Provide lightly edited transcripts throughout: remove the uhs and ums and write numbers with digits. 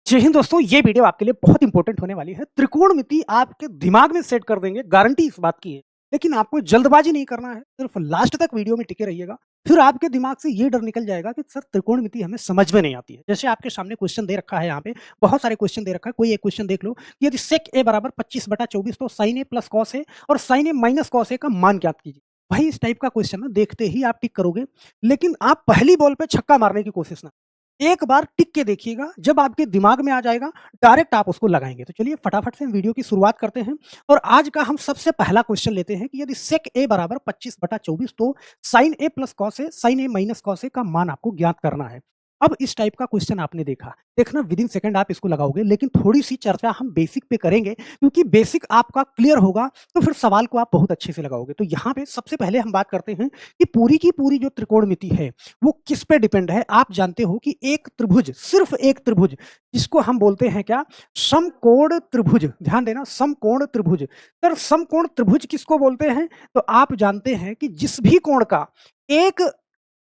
जय हिंद दोस्तों, ये वीडियो आपके लिए बहुत इंपॉर्टेंट होने वाली है। त्रिकोणमिति आपके दिमाग में सेट कर देंगे, गारंटी इस बात की है। लेकिन आपको जल्दबाजी नहीं करना है, सिर्फ लास्ट तक वीडियो में टिके रहिएगा। फिर आपके दिमाग से ये डर निकल जाएगा कि सर त्रिकोणमिति हमें समझ में नहीं आती है। जैसे आपके सामने क्वेश्चन दे रखा है यहाँ पे, बहुत सारे क्वेश्चन दे रखा है। कोई एक क्वेश्चन देख लो कि यदि सेक ए बराबर 25/24 तो sign A plus cos A और sign A minus cos A का मान ज्ञात कीजिए। भाई इस टाइप का क्वेश्चन ना देखते ही आप टिक करोगे, लेकिन आप पहली बॉल पे छक्का मारने की कोशिश ना, एक बार टिक के देखिएगा, जब आपके दिमाग में आ जाएगा, डायरेक्ट आप उसको लगाएँगे। तो चलिए फटाफट से वीडियो की शुरुआत करते हैं और आज का हम सबसे पहला क्वेश्चन लेते हैं कि यदि सेक ए बराबर 25/24 तो sign A plus cos A, sign A minus cos A का मान आपको ज्ञात करना है। अब इस टाइप का क्वेश्चन आपने देखा, देखना विदिन सेकंड आप इसको लगाओगे, लेकिन थोड़ी-सी चर्चा हम बेसिक पे करेंगे क्योंकि बेसिक आपका क्लियर होगा, तो फिर सवाल को आप बहुत अच्छे से लगाओगे। तो यहाँ पे सबसे पहले हम बात करते हैं कि पूरी की पूरी जो त्रिकोणमिति है, वो किस पे डिपेंड है। आप जानते हो कि एक त्रिभुज, सिर्फ एक त्रिभुज, जिसको हम बोलते हैं क्या? समकोण त्रिभुज। ध्यान देना, समकोण त्रिभुज। सर समकोण त्रिभुज किसको बोलते हैं? तो आप जानते हैं कि जिस भी कोण का एक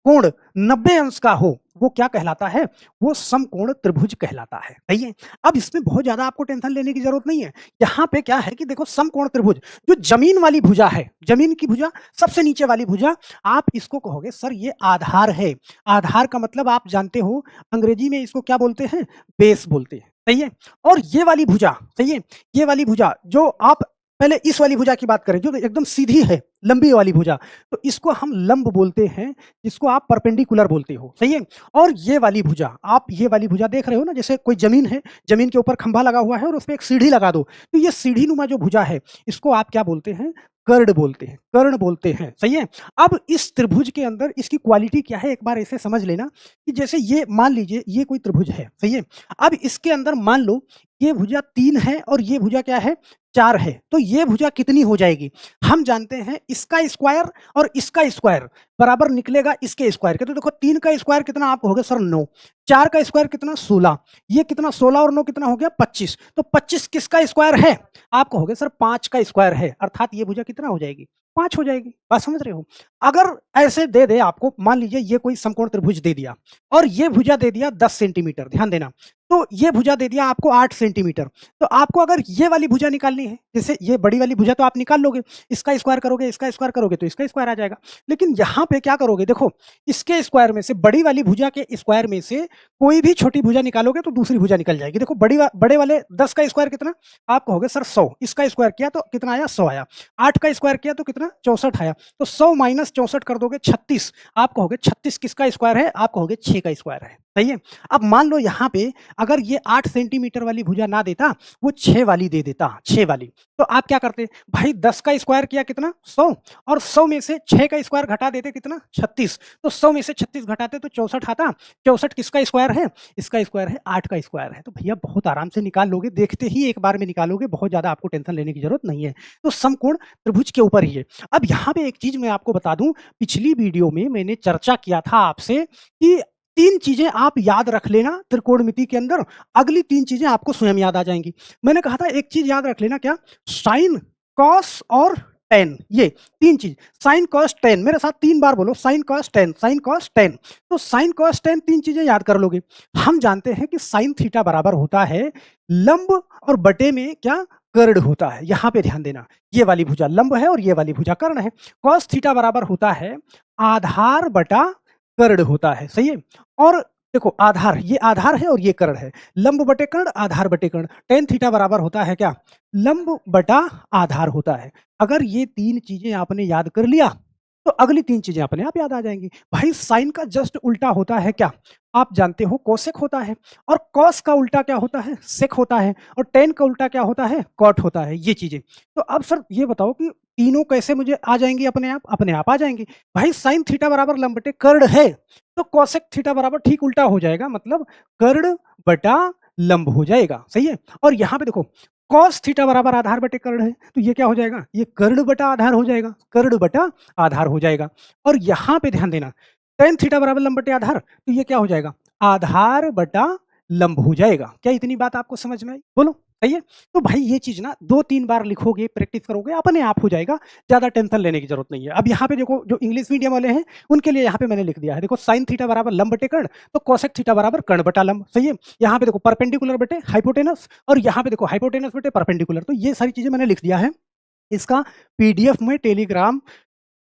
कोण 90 अंश का हो, वो क्या कहलाता है? वो समकोण त्रिभुज कहलाता है। सही है? अब इसमें बहुत ज़्यादा आपको टेंशन लेने की ज़रूरत नहीं है। यहाँ पे क्या है कि देखो समकोण त्रिभुज, जो ज़मीन वाली भुजा है, ज़मीन की भुजा, सबसे नीचे वाली भुजा, आप इसको कहोगे सर ये आधार है। आधार का मतलब आप जानते हो, अंग्रेजी में इसको क्या बोलते हैं? बेस बोलते हैं। सही है? और ये वाली भुजा, सही है? ये वाली भुजा जो आप पहले इस वाली भुजा की बात करें, जो एकदम सीधी है, लंबी वाली भुजा, तो इसको हम लंब बोलते हैं, जिसको आप परपेंडिकुलर बोलते हो। सही है? और ये वाली भुजा, आप ये वाली भुजा देख रहे हो ना, जैसे कोई ज़मीन है, ज़मीन के ऊपर खंभा लगा हुआ है और उसपे एक सीढ़ी लगा दो, तो ये सीढ़ी-नुमा जो भुजा है, इसको आप क्या बोलते हैं? कर्ण बोलते हैं, कर्ण बोलते हैं। सही है? अब इस त्रिभुज के अंदर इसकी क्वालिटी क्या है, एक बार ऐसे समझ लेना कि जैसे ये मान लीजिए ये कोई त्रिभुज है, सही है? अब इसके अंदर मान लो ये भुजा 3 है और ये भुजा क्या है? 4 है, तो ये भुजा कितनी हो जाएगी? हम जानते हैं इसका स्क्वायर और इसका स्क्वायर बराबर निकलेगा इसके स्क्वायर के। तो देखो 3 का स्क्वायर कितना आप कहोगे सर 9, 4 का स्क्वायर कितना 16, ये कितना 16 और 9 कितना हो गया 25। तो 25 किसका स्क्वायर है? आप कहोगे सर 5 का स्क्वायर है, अर्थात ये भुजा कितना हो जाएगी? 5 हो जाएगी। बात समझ रहे हो? अगर ऐसे दे दे आपको, मान लीजिए ये कोई समकोण त्रिभुज दे दिया और ये भुजा दे दिया 10 सेंटीमीटर, ध्यान देना, तो ये भुजा दे दिया आपको 8 सेंटीमीटर, तो आपको अगर ये वाली भुजा निकालनी है, जैसे ये बड़ी वाली भुजा तो आप निकाल लोगे, इसका स्क्वायर करोगे, इसका स्क्वायर करोगे तो इसका स्क्वायर आ जाएगा। लेकिन यहाँ पे क्या करोगे? देखो, इसके स्क्वायर में से, बड़ी वाली भुजा के स्क्वायर में से कोई भी छोटी भुजा निकालोगे तो दूसरी भुजा निकल जाएगी। देखो बड़े वाले 10 का स्क्वायर कितना? आप कहोगे सर 100, इसका स्क्वायर किया तो कितना आया? 100 आया। 8 का स्क्वायर किया तो कितना? 64 आया। तो 100 माइनस 64 कर दोगे 36, आप कहोगे 36 किसका स्क्वायर है? आप कहोगे 6 का स्क्वायर है। सही है? अब मान लो यहाँ पे अगर ये 8 सेंटीमीटर वाली भुजा ना देता, वो 6 वाली दे देता, 6 वाली, तो आप क्या करते? भाई 10 का स्क्वायर किया कितना? 100, और 100 में से 6 का स्क्वायर घटा देते कितना? 36, तो 100 में से 36 घटाते तो 64 आता। 64 किसका स्क्वायर है? इसका स्क्वायर है 8 का स्क्वायर है। तो भैया बहुत आराम से निकाल लोगे, देखते ही एक बार में निकालोगे, बहुत ज़्यादा आपको टेंशन लेने की ज़रूरत नहीं है। तो समकोण त्रिभुज के ऊपर ही है। अब यहाँ पे एक चीज़ मैं आपको बता दूँ, पिछली वीडियो में मैंने चर्चा किया था आपसे कि 3 चीज़ें आप याद रख लेना त्रिकोणमिति के अंदर, अगली 3 चीज़ें आपको स्वयं याद आ जाएँगी। मैंने कहा था एक चीज़ याद रख लेना, क्या? साइन, कॉस और टैन, ये 3 चीज़, साइन, कॉस, टैन। मेरे साथ 3 बार बोलो, sine, cos, tan, sine, cos, tan. तो साइन, कॉस, टैन 3 चीज़ें याद कर लोगे। हम जानते हैं कि साइन थीटा बराबर होता है लंब और बटे में क्या? कर्ण होता है। यहाँ पे ध्यान देना, ये वाली भुजा लंब है और ये वाली भुजा कर्ण है। कॉस थीटा बराबर होता है आधार बटा कर्ण होता है। सही है? और देखो आधार, ये आधार है और ये कर्ण है, लंब बटे कर्ण, आधार बटे कर्ण। टेन थीटा बराबर होता है क्या? लंब बटा आधार होता है। अगर ये 3 चीजें आपने याद कर लिया, तो अगली 3 चीजें अपने आप याद आ जाएंगी। भाई साइन का जस्ट उल्टा होता है क्या? आप जानते हो कोसेक होता है, और कॉस का उल्टा क्या होता है? सेक होता है, और टेन का उल्टा क्या होता है? कॉट होता है। ये चीजें, तो अब सर ये बताओ कि तीनों कैसे मुझे आ जाएंगी? अपने आप, अपने आप आ जाएंगी। भाई साइन थीटा बराबर लंब बटे कर्ण है, तो कोसेक थीटा बराबर ठीक उल्टा हो जाएगा, मतलब कर्ण बटा लंब हो जाएगा। सही है? और यहाँ पे देखो, कॉस थीटा बराबर आधार बटे कर्ण है, तो ये क्या हो जाएगा? ये कर्ण बटा आधार हो जाएगा, कर्ण बटा आधार हो जाएगा। और यहाँ पे ध्यान देना, टेन थीटा बराबर लंब बटे आधार, तो ये क्या हो जाएगा? आधार बटा लंब हो जाएगा। क्या इतनी बात आपको समझ में आई? बोलो, सही है? तो भाई ये चीज़ ना 2-3 बार लिखोगे, प्रैक्टिस करोगे, अपने आप हो जाएगा, ज़्यादा टेंशन लेने की ज़रूरत नहीं है। अब यहाँ पे देखो, जो इंग्लिश मीडियम वाले हैं, उनके लिए यहाँ पे मैंने लिख दिया है, देखो sin थीटा बराबर लंब बटे कर्ण, तो कोसेक थीटा बराबर कर्ण बटा लंब, सही है? यहाँ पे देखो परपेंडिकुलर बटे हाइपोटेनस, और यहाँ पे देखो हाइपोटेनस बटे परपेंडिकुलर, तो ये सारी चीज़ें मैंने लिख दिया है। इसका पीडीएफ में टेलीग्राम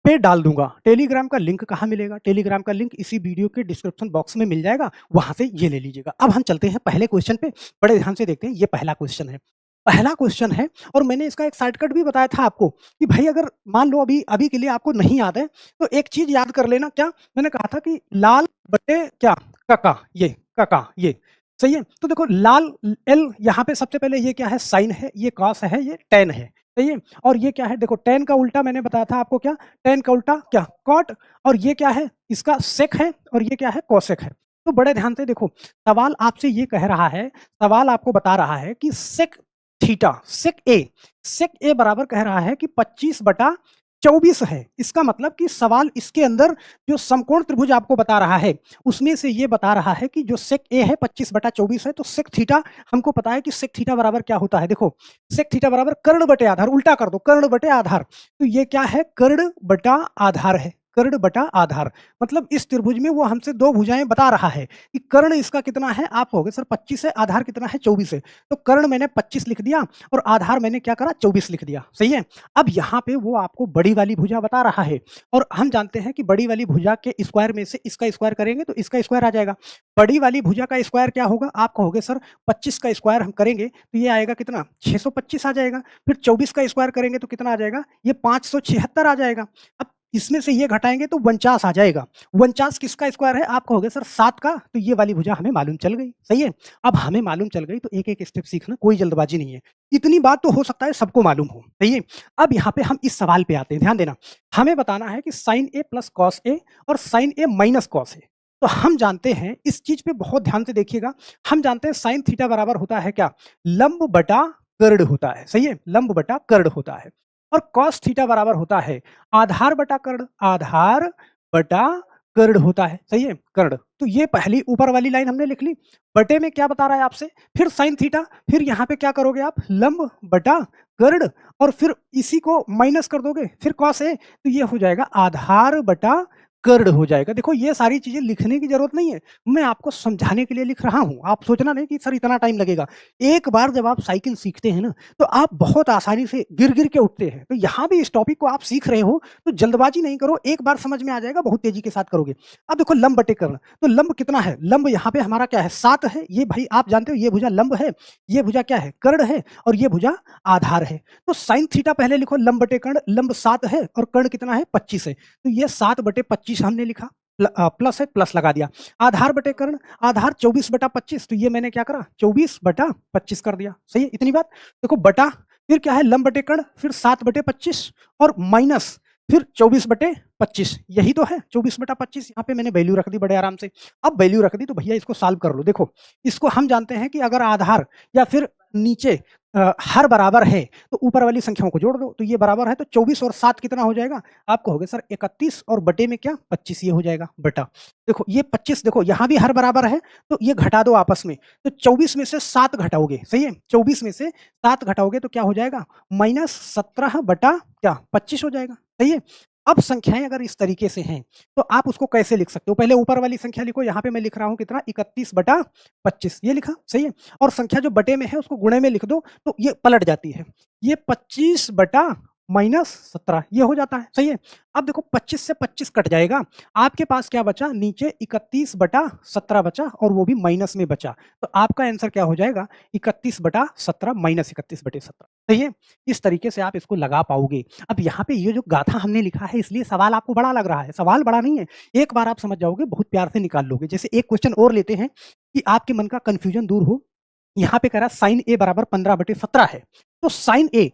पे डाल दूंगा। टेलीग्राम का लिंक कहाँ मिलेगा? टेलीग्राम का लिंक इसी वीडियो के डिस्क्रिप्शन बॉक्स में मिल जाएगा, वहां से ये ले लीजिएगा। अब हम चलते हैं पहले क्वेश्चन पे, बड़े ध्यान से देखते हैं। ये पहला क्वेश्चन है, पहला क्वेश्चन है, और मैंने इसका एक शॉर्टकट भी बताया था आपको कि भाई अगर मान लो अभी अभी के लिए आपको नहीं याद है, तो एक चीज याद कर लेना। क्या मैंने कहा था कि लाल बटे क्या कका, ये कका, ये सही है। तो देखो लाल एल, यहाँ पे सबसे पहले ये क्या है? साइन है, ये कॉस है, ये टेन है, सही है। और ये क्या है? देखो टेन का उल्टा मैंने बताया था आपको, क्या टेन का उल्टा क्या? कॉट। और ये क्या है? इसका सेक है, और ये क्या है? कोसेक है। तो बड़े ध्यान से देखो, सवाल आपसे ये कह रहा है, सवाल आपको बता रहा है कि सेक थीटा, सेक ए बराबर कह रहा है कि 25/24 है। इसका मतलब कि सवाल इसके अंदर जो समकोण त्रिभुज आपको बता रहा है, उसमें से ये बता रहा है कि जो सेक ए है 25/24 है, तो सेक थीटा हमको पता है कि सेक थीटा बराबर क्या होता है। देखो सेक थीटा बराबर कर्ण बटे आधार, उल्टा कर दो, कर्ण बटे आधार। तो ये क्या है? कर्ण बटा आधार है, कर्ण बटा आधार। मतलब इस त्रिभुज में वो हमसे दो भुजाएं बता रहा है कि कर्ण इसका कितना है। आप कहोगे सर 25 है, आधार कितना है? 24 है। तो कर्ण मैंने 25 लिख दिया और आधार मैंने क्या करा? 24 लिख दिया, सही है। अब यहाँ पे वो आपको बड़ी वाली भुजा बता रहा है, और हम जानते हैं कि बड़ी वाली भुजा के स्क्वायर में से इसका स्क्वायर करेंगे तो इसका स्क्वायर आ जाएगा। बड़ी वाली भुजा का स्क्वायर क्या होगा? आप कहोगे सर 25 का स्क्वायर हम करेंगे तो ये आएगा कितना? 625 आ जाएगा। फिर 24 का स्क्वायर करेंगे तो कितना आ जाएगा? ये 576 आ जाएगा। अब इसमें से ये घटाएंगे तो 49 आ जाएगा। 49 किसका स्क्वायर है? आप कहोगे सर 7 का, तो ये वाली भुजा हमें मालूम चल गई, सही है। अब हमें मालूम चल गई तो एक एक स्टेप सीखना, कोई जल्दबाजी नहीं है। इतनी बात तो हो सकता है सबको मालूम हो, सही है। अब यहाँ पे हम इस सवाल पे आते हैं, ध्यान देना। हमें बताना है कि sign A plus cos A और sign A minus cos A. तो हम जानते हैं, इस चीज पे बहुत ध्यान से देखिएगा, हम जानते हैं साइन थीटा बराबर होता है क्या? लंब बटा कर्ण होता है, सही है, लंब बटा कर्ण होता है। और cos थीटा बराबर होता है आधार बटा कर्ण, आधार बटा कर्ण होता है, सही है, कर्ण। तो ये पहली ऊपर वाली लाइन हमने लिख ली। बटे में क्या बता रहा है आपसे? फिर साइन थीटा, फिर यहाँ पे क्या करोगे आप? लंब बटा कर्ण, और फिर इसी को माइनस कर दोगे, फिर cos ए, तो ये हो जाएगा आधार बटा कर्ण हो जाएगा। देखो ये सारी चीजें लिखने की जरूरत नहीं है, मैं आपको समझाने के लिए लिख रहा हूं। आप सोचना नहीं कि सर इतना टाइम लगेगा। एक बार जब आप साइकिल सीखते हैं ना, तो आप बहुत आसानी से गिर गिर के उठते हैं। तो यहाँ भी इस टॉपिक को आप सीख रहे हो तो जल्दबाजी नहीं करो, एक बार समझ में आ जाएगा, बहुत तेजी के साथ करोगे। अब देखो लंब बटे कर्ण, तो लंब कितना है? लंब यहाँ पे हमारा क्या है? 7 है। ये भाई आप जानते हो ये भुजा लंब है, ये भुजा क्या है? कर्ण है, और ये भुजा आधार है। तो साइन थीटा पहले लिखो, लंब बटे कर्ण, लंब 7 है और कर्ण कितना है? 25 है। तो ये 7/25 हमने लिखा, प्लस है, प्लस लगा दिया। आधार बटे कर्ण, आधार 24/25, तो ये मैंने क्या करा? 24/25 कर दिया, सही है। इतनी बात। देखो बटा, फिर क्या है? लंब बटे कर्ण, फिर 7/25 और माइनस, फिर 24/25, यही तो है 24/25। यहाँ पे मैंने वैल्यू रख दी बड़े आराम से। अब वैल्यू रख दी तो भैया इसको सॉल्व कर लो। देखो इसको हम जानते हैं कि अगर आधार या फिर नीचे हर बराबर है तो ऊपर वाली संख्याओं को जोड़ दो, तो ये बराबर है, तो 24 और 7 कितना हो जाएगा? आप कहोगे सर 31, और बटे में क्या? 25, ये हो जाएगा बटा। देखो ये 25, देखो यहाँ भी हर बराबर है, तो ये घटा दो आपस में, तो 24 में से 7 घटाओगे, सही है, 24 में से 7 घटाओगे तो क्या हो जाएगा? -17/25 हो जाएगा, सही है। अब संख्याएं अगर इस तरीके से हैं तो आप उसको कैसे लिख सकते हो? पहले ऊपर वाली संख्या लिखो, यहाँ पे मैं लिख रहा हूँ कितना? 31/25, ये लिखा, सही है। और संख्या जो बटे में है उसको गुणे में लिख दो, तो ये पलट जाती है, ये 25/-17 ये हो जाता है, सही है। अब देखो 25 से 25 कट जाएगा, आपके पास क्या बचा? नीचे 31/17 बचा, और वो भी माइनस में बचा। तो आपका आंसर क्या हो जाएगा? 31/17 माइनस 31/17, सही है। इस तरीके से आप इसको लगा पाओगे। अब यहाँ पे ये जो गाथा हमने लिखा है, इसलिए सवाल आपको बड़ा लग रहा है, सवाल बड़ा नहीं है। एक बार आप समझ जाओगे, बहुत प्यार से निकाल लोगे। जैसे एक क्वेश्चन और लेते हैं कि आपके मन का कंफ्यूजन दूर हो। यहाँ पे कह रहा है साइन ए बराबर 15/17 है। तो साइन ए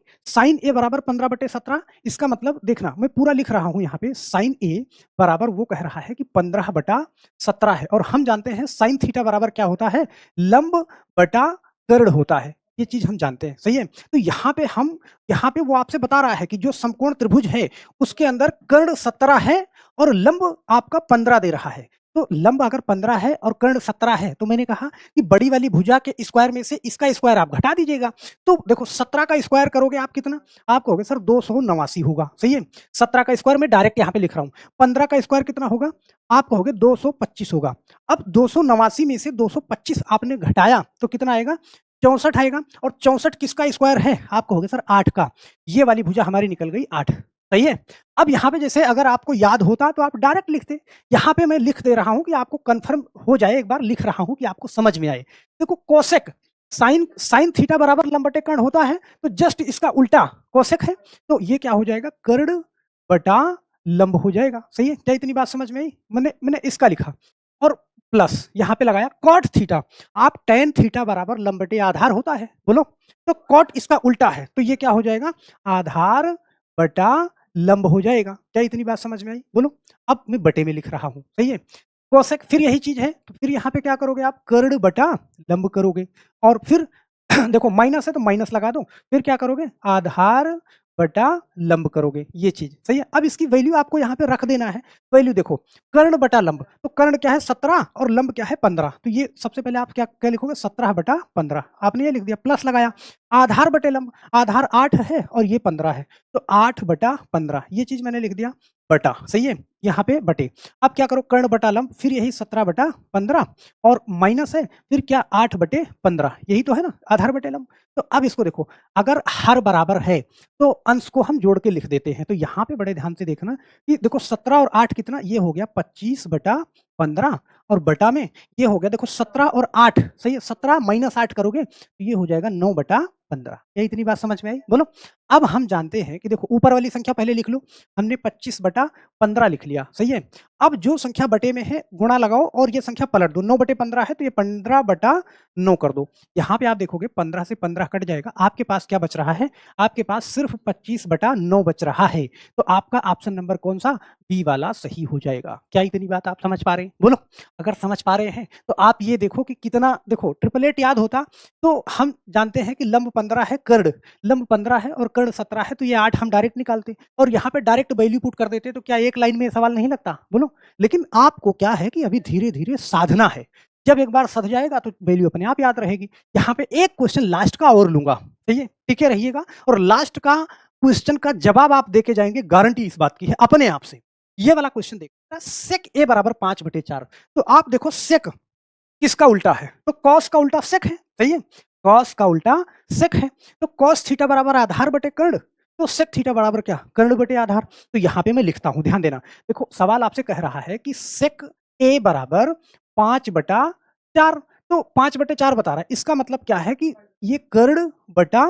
बराबर 15/17, इसका मतलब देखना, मैं पूरा लिख रहा हूं यहाँ पे, साइन ए बराबर वो कह रहा है कि 15/17 है, और हम जानते हैं साइन थीटा बराबर क्या होता है? लंब बटा कर्ण होता है, ये चीज हम जानते हैं, सही है। तो यहाँ पे वो आपसे बता रहा है कि जो समकोण त्रिभुज है उसके अंदर कर्ण 17 है और लंब आपका 15 दे रहा है। तो लंब अगर 15 है और कर्ण 17 है, तो मैंने कहा कि बड़ी वाली भुजा के स्क्वायर में से इसका स्क्वायर आप घटा दीजिएगा। तो देखो 17 का स्क्वायर करोगे आप कितना? आप कहोगे सर 289 होगा, सही है? 17 का स्क्वायर मैं डायरेक्ट यहाँ पे लिख रहा हूँ। 15 का स्क्वायर कितना होगा? आप कहोगे 225 होगा। अब 289 में से 225 आपने घटाया तो कितना आएगा? 64 आएगा। और 64 किसका स्क्वायर है? आप कहोगे सर 8 का। ये वाली भुजा हमारी निकल गई 8, सही है? अब यहाँ पे जैसे अगर आपको याद होता तो आप डायरेक्ट लिखते। यहाँ पे मैं लिख दे रहा हूँ कि आपको कन्फर्म हो जाए, एक बार लिख रहा हूँ कि आपको समझ में आए। देखो कोसेक साइन साइन थीटा बराबर लंब बटे कर्ण होता है, तो जस्ट इसका उल्टा कोसेक है, तो ये क्या हो जाएगा? कर्ण बटा लंब हो जाएगा, सही है? क्या इतनी बात समझ में आई? मैंने मैंने इसका लिखा और प्लस यहाँ पे लगाया कॉट थीटा। आप टेन थीटा बराबर लंब बटे आधार होता है, बोलो। तो कॉट इसका उल्टा है, तो ये क्या हो जाएगा? आधार बटा लंब हो जाएगा। क्या इतनी बात समझ में आई? बोलो। अब मैं बटे में लिख रहा हूं, सही है? कोसेक फिर यही चीज है, तो फिर यहाँ पे क्या करोगे आप? कर्ण बटा लंब करोगे और फिर देखो माइनस है तो माइनस लगा दो, फिर क्या करोगे? आधार बटा लंब करोगे, ये चीज सही है। अब इसकी वैल्यू आपको यहाँ पे रख देना है। वैल्यू देखो, कर्ण बटा लंब, तो कर्ण क्या है? 17 और लंब क्या है? 15। तो ये सबसे पहले आप क्या क्या लिखोगे? 17 बटा 15, आपने ये लिख दिया, प्लस लगाया। आधार बटे लंब, आधार 8 है और ये 15 है, तो 8 बटा 15, ये चीज मैंने लिख दिया बटा, सही है? यहाँ पे बटे। अब क्या करो? कर्ण बटा लंब, फिर यही 17 बटा 15 और माइनस है, फिर क्या? 8 बटे 15, यही तो है ना आधार बटे लंब। तो अब इसको देखो, अगर हर बराबर है तो अंश को हम जोड़ के लिख देते हैं। तो यहाँ पे बड़े ध्यान से देखना कि देखो 17 और 8 कितना? ये हो गया 25 बटा 15 और बटा में ये हो गया देखो 17 और 8, सही है? 17 माइनस 8 करोगे तो ये हो जाएगा 9 बटा 15। क्या इतनी बात समझ में आई? बोलो। अब हम जानते हैं कि देखो ऊपर वाली संख्या पहले लिख लो, हमने 25 बटा 15 लिख लिया, सही है? अब जो संख्या बटे में है गुणा लगाओ और ये संख्या पलट दो। 9 बटे 15 है तो ये 15 बटा 9 कर दो। यहाँ पे आप देखोगे 15 से 15 कट जाएगा, आपके पास क्या बच रहा है? आपके पास सिर्फ 25 बटा 9 बच रहा है। तो आपका ऑप्शन नंबर कौन सा? बी वाला सही हो जाएगा। क्या इतनी बात आप समझ पा रहे हैं? बोलो। अगर समझ पा रहे हैं तो आप ये देखो कि कितना, देखो ट्रिपल एट याद होता तो हम जानते हैं कि लंब 15 है, कर्ण लंब 15 है और कर्ण 17 है, तो ये 8 हम डायरेक्ट निकालते और यहाँ पे डायरेक्ट वैल्यू पुट कर देते, तो क्या एक लाइन में सवाल नहीं लगता? बोलो। लेकिन आपको क्या है कि अभी धीरे धीरे साधना है, जब एक बार सध जाएगा तो वैल्यू अपने आप याद रहेगी। यहाँ पे एक क्वेश्चन लास्ट का और लूंगा, सही है? टिके रहिएगा और लास्ट का क्वेश्चन का जवाब आप देके जाएंगे, गारंटी इस बात की है अपने आप से। ये वाला क्वेश्चन देखिए, सेक ए बराबर 5/4। तो आप देखो सेक किसका उल्टा है? तो कॉस का उल्टा सेक है, सही है? कॉस का उल्टा सेक है। तो कॉस थीटा बराबर आधार बटे कर्ण, तो सेक थीटा बराबर क्या? कर्ण बटे आधार। तो यहाँ पे मैं लिखता हूं, ध्यान देना। देखो सवाल आपसे कह रहा है कि सेक ए बराबर 5/4, तो 5/4 बता रहा है, इसका मतलब क्या है कि ये कर्ण बटा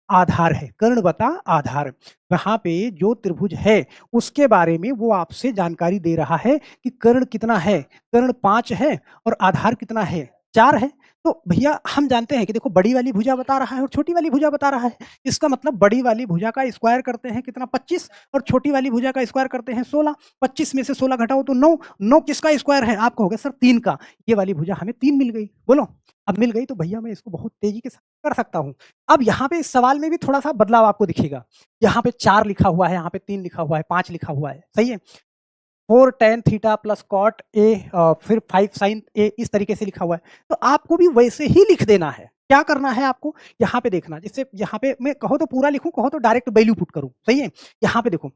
आधार है, कर्ण बटा आधार। वहां पे जो त्रिभुज है उसके बारे में वो आपसे जानकारी दे रहा है कि कर्ण कितना है, कर्ण 5 है और आधार कितना है? 4 है। तो भैया हम जानते हैं कि देखो बड़ी वाली भुजा बता रहा है और छोटी वाली भुजा बता रहा है, इसका मतलब बड़ी वाली भुजा का स्क्वायर करते हैं कितना? 25 और छोटी वाली भुजा का स्क्वायर करते हैं 16। 25 में से 16 घटाओ तो 9। 9 किसका स्क्वायर है? आप कहोगे सर 3 का। ये वाली भुजा हमें 3 मिल गई। बोलो। अब मिल गई तो भैया मैं इसको बहुत तेजी के साथ कर सकता हूं। अब यहाँ पे इस सवाल में भी थोड़ा सा बदलाव आपको दिखेगा। यहाँ पे 4 लिखा हुआ है, यहाँ पे 3 लिखा हुआ है, 5 लिखा हुआ है, सही है? 4 tan theta plus cot A फिर 5 साइन ए, इस तरीके से लिखा हुआ है। तो आपको भी वैसे ही लिख देना है। क्या करना है आपको? यहाँ पे देखना, जिससे यहाँ पे मैं कहो तो पूरा लिखूं, कहो तो डायरेक्ट वैल्यू पुट करूं, सही है? यहाँ पे देखो,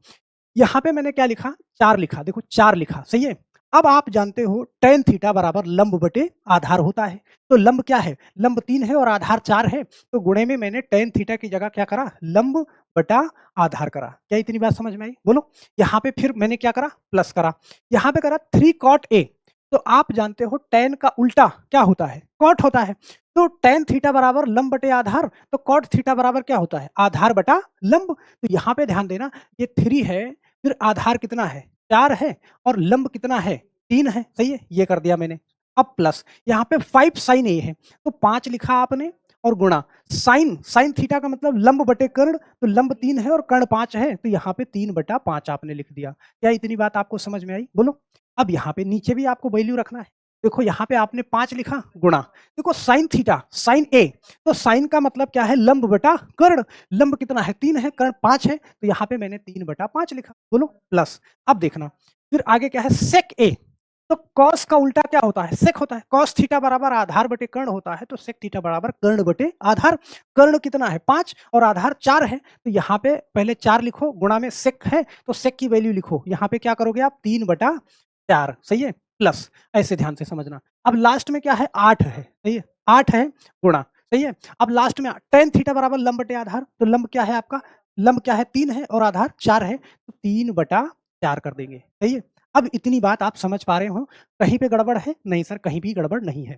यहाँ पे मैंने क्या लिखा? 4 लिखा, देखो 4 लिखा, सही है? अब आप जानते हो tan थीटा बराबर लंब बटे आधार होता है। तो लंब क्या है? लंब 3 है और आधार 4 है, तो गुणे में मैंने tan थीटा की जगह क्या करा? लंब बटा आधार करा। क्या इतनी बात समझ में आई? बोलो। यहाँ पे फिर मैंने क्या करा? प्लस करा। यहाँ पे करा 3 cot a। तो आप जानते हो tan का उल्टा क्या होता है? cot होता है। तो tan थीटा बराबर लंब बटे आधार, तो cot थीटा बराबर क्या होता है? आधार बटा लंब। तो यहाँ पे ध्यान देना, ये 3 है, फिर आधार कितना है? 4 है और लंब कितना है? 3 है, सही है? ये कर दिया मैंने। अब प्लस यहाँ पे 5 साइन ए है, तो 5 लिखा आपने और गुणा साइन, साइन थीटा का मतलब लंब बटे कर्ण, तो लंब 3 है और कर्ण 5 है, तो यहाँ पे 3/5 आपने लिख दिया। क्या इतनी बात आपको समझ में आई? बोलो। अब यहाँ पे नीचे भी आपको वैल्यू रखना है। देखो यहाँ पे आपने 5 लिखा गुणा, देखो साइन थीटा, साइन ए, तो साइन का मतलब क्या है? लंब बटा कर्ण। लंब कितना है? 3 है, कर्ण 5 है, तो यहाँ पे मैंने 3/5 लिखा। बोलो। प्लस अब देखना फिर आगे क्या है? सेक ए। तो कॉस का उल्टा क्या होता है? सेक होता है। कॉस थीटा बराबर आधार बटे कर्ण होता है, तो सेक थीटा बराबर कर्ण बटे आधार। कर्ण कितना है? 5 और आधार 4 है, तो यहाँ पे पहले 4 लिखो, गुणा में सेक है, तो सेक की वैल्यू लिखो। यहाँ पे क्या करोगे आप? 3/4, सही है? प्लस, ऐसे ध्यान से समझना। अब लास्ट में क्या है? 8 है, सही है? 8 है गुणा, सही है? अब लास्ट में tan थीटा बराबर लंब बटे आधार, तो लंब क्या है आपका? लंब क्या है? 3 है और आधार 4 है, तो 3/4 कर देंगे, सही है? अब इतनी बात आप समझ पा रहे हो? कहीं पे गड़बड़ है? नहीं सर, कहीं भी गड़बड़ नहीं है।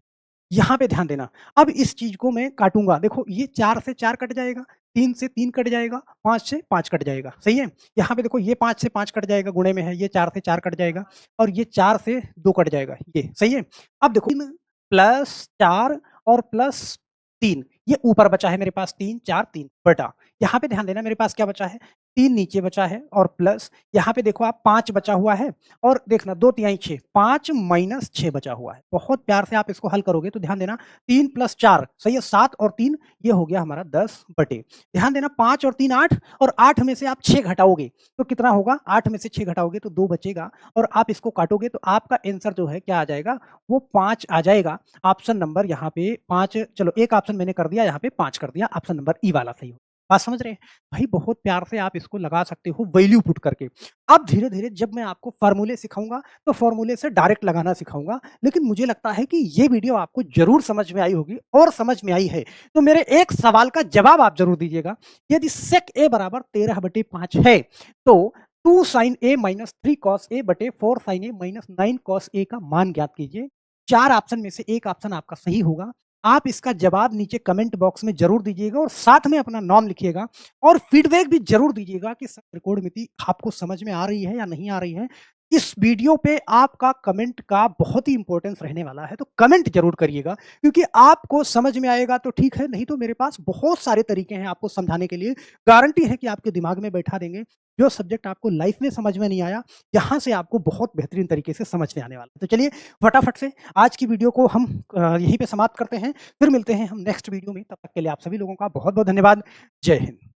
यहाँ पे ध्यान देना। अब इस चीज़ को मैं काटूँगा, देखो ये 4 से 4 कट जाएगा, 3 से 3 कट जाएगा, 5 से 5 कट जाएगा, सही है? यहाँ पे देखो ये 5 से 5 कट जाएगा, गुणे में है, ये 4 से 4 कट जाएगा और ये 4 से 2 कट जाएगा, ये, सही है? अब देखो 3 प्लस 4 और प्लस 3, ये ऊपर बचा है मेरे पास 3, 4, 3 बटा, यहाँ पे ध्यान देना मेरे पास क्या बचा है? 3 नीचे बचा है और प्लस यहाँ पे देखो आप 5 बचा हुआ है और देखना 2 तिहाई 6, 5 माइनस 6 बचा हुआ है। बहुत प्यार से आप इसको हल करोगे तो ध्यान देना 3 प्लस 4, सही है? 7 और 3, ये हो गया हमारा 10 बटे। ध्यान देना 5 और 3 8 और 8 में से आप 6 घटाओगे तो कितना होगा? 8 में से 6 घटाओगे तो 2 बचेगा और आप इसको काटोगे तो आपका आंसर जो है क्या आ जाएगा? वो 5 आ जाएगा। ऑप्शन नंबर यहाँ पे 5, चलो एक ऑप्शन मैंने कर दिया, यहाँ पे 5 कर दिया, ऑप्शन नंबर ई वाला सही हो। बात समझ रहे हैं? भाई बहुत प्यार से आप इसको लगा सकते हो वैल्यू पुट करके। अब धीरे-धीरे जब मैं आपको फ़ॉर्मूले सिखाऊँगा, तो फ़ॉर्मूले से डायरेक्ट लगाना सिखाऊँगा। लेकिन मुझे लगता है कि ये वीडियो आपको ज़रूर समझ में आई होगी और समझ में आई है, तो मेरे एक सवाल का जवाब आप ज़रूर दीजिएगा। यदि सेक A बराबर 13/5 है, तो 2 sin A minus 3 cos A बटे 4 sin A minus 9 cos A का मान ज्ञात कीजिए। 4 ऑप्शन में से एक ऑप्शन आपका सही होगा। आप इसका जवाब नीचे कमेंट बॉक्स में ज़रूर दीजिएगा और साथ में अपना नाम लिखिएगा और फीडबैक भी ज़रूर दीजिएगा कि सर त्रिकोणमिति आपको समझ में आ रही है या नहीं आ रही है। इस वीडियो पे आपका कमेंट का बहुत ही इम्पोर्टेंस रहने वाला है, तो कमेंट ज़रूर करिएगा क्योंकि आपको समझ में आएगा तो ठीक है, नहीं तो मेरे पास बहुत सारे तरीके हैं आपको समझाने के लिए। गारंटी है कि आपके दिमाग में बैठा देंगे। जो सब्जेक्ट आपको लाइफ में समझ में नहीं आया, यहाँ से आपको बहुत बेहतरीन तरीके से समझ में आने वाला है। तो चलिए फटाफट से आज की वीडियो को हम यहीं पे समाप्त करते हैं। फिर मिलते हैं हम नेक्स्ट वीडियो में, तब तक के लिए आप सभी लोगों का बहुत-बहुत धन्यवाद। जय हिंद।